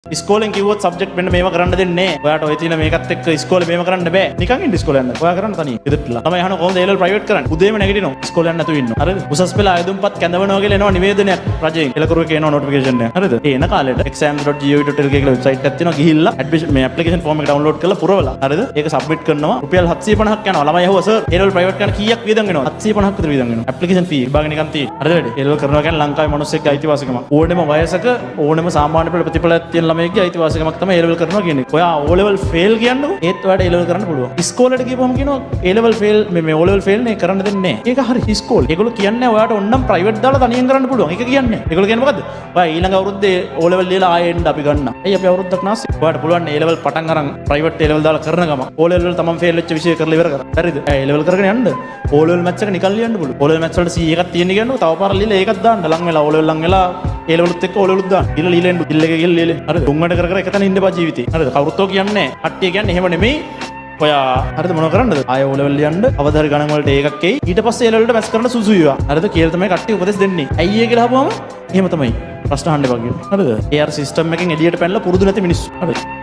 ඉස්කෝලෙන් කිව්වොත් සබ්ජෙක්ට් මෙන්න මේව කරන්න දෙන්නේ නැහැ. ඔයාට ඔය තියෙන මේකත් එක්ක ඉස්කෝලේ මේව කරන්න බෑ. නිකන් ඉන්න ඉස්කෝලේ යන්න. ඔයා කරන්න තනියෙන්. ඉදෙట్లా. තමයි අහන කොහොමද A-level ප්‍රයිවට් කරන්නේ? උදේම නැගිටිනවා. ඉස්කෝලේ යන්න නැතුව ඉන්නවා. හරිද? උසස් පෙළ ආයුධම්පත් කැඳවනවා කියලා එනවා නිවේදනයක් රජයෙන්. එලකරුවක එනවා නොටිෆිකේෂන් එක. හරිද? ඒ එන කාලේට exams.gov.lk කියලා වෙබ්සයිට් එකක් තියෙනවා. ගිහිල්ලා ඇඩ්මිෂන් මේ ඇප්ලිකේෂන් ෆෝම් එක ඩවුන්ලෝඩ් කරලා පුරවලා. හරිද? ඒක සබ්මිට් කරනවා. රුපියල් 750ක් යනවා. ළමයි අහුවා සර් A-level ප්‍රයිවට් කරන්න කීයක් වියදම් වෙනවද? 750ක් විතර වියදම් වෙනවා. ඇප්ලිකේෂන් ෆී විභාග නිකන් තියෙන්නේ. හරිද වැඩි? A-level කරනවා කියන්නේ ලංකාවේ මිනිස්සෙක්ගේ අයිතිවාසිකමක්. ඕනෙම වයසක ඕනෙම සාමාන්‍ය පෙළ ප්‍රතිඵලයක් තියෙන ළමයෙක්ගේ අයිතිවාසිකමක් තමයි A-level කරනවා කියන්නේ. ඔයා O-level fail කියන්නකො ඒත් ඔයාට A-level කරන්න පුළුවන්. ඉස්කෝලේට ගිහපුවම කියනවා A-level fail මේ O-level fail නේ කරන්න දෙන්නේ නැහැ. ඒක හරි ඉස්කෝලේ. ඒගොල්ලෝ කියන්නේ ඔයාට ඕන්නම් ප්‍රයිවට් දාලා තනියෙන් කරන්න පුළුවන්. ඒක කියන්නේ. ඒගොල්ලෝ කියන්නේ මොකද්ද? ඔයා ඊළඟ අවුරුද්දේ O-level ලියලා ආයෙ එන්න අපි ගන්නම්. ඇයි අපි අවුරුද්දක් නාස්ති? ඔයාට පුළුවන් A-level පටන් අරන් ප්‍රයිවට් A-level දාලා කරන ගම O-level වල තමන් fail වෙච්ච විෂය කරලා ඉවර කරා. හරිද? A-level කරගෙන යන්න. O-level maths එක නිකන් ලියන්න පුළුවන්. O-level maths වලට C එකක් තියෙන කියන්නකො තව පාරක් ලියලා ඒකත් දාන්න. ලං වෙලා O-level ලං වෙලා A-levelුත් එක්ක O-levelුත් දාන්න. ඊළඟ ලියලා එන්න. ඉල්ල එක ගිහලා ලියලා. හරිද? තුන්වට කර කර එක තැන ඉන්න බා ජීවිතේ. හරිද? කවුරුත් ඔය කියන්නේ නැහැ. කට්ටිය කියන්නේ එහෙම නෙමෙයි. ඔයා හරිද මොනව කරන්නද? ආයෙ O-level ලියන්න. අවදාරි ගණන් වලට ඒකක් එයි. ඊට පස්සේ A-level වලට මැස් කරන්න සුසු වේවා. හරිද? කියලා තමයි කට්ටිය උපදෙස් දෙන්නේ. ඇයි ඒ කියලා අහපුවම එහෙම තමයි. ප්‍රශ්න අහන්න එපා කියන්නේ. හරිද? ඒ අර සිස්ටම් එකෙන් එළියට පැනලා පුරුදු නැති මිනිස්සු. හරිද?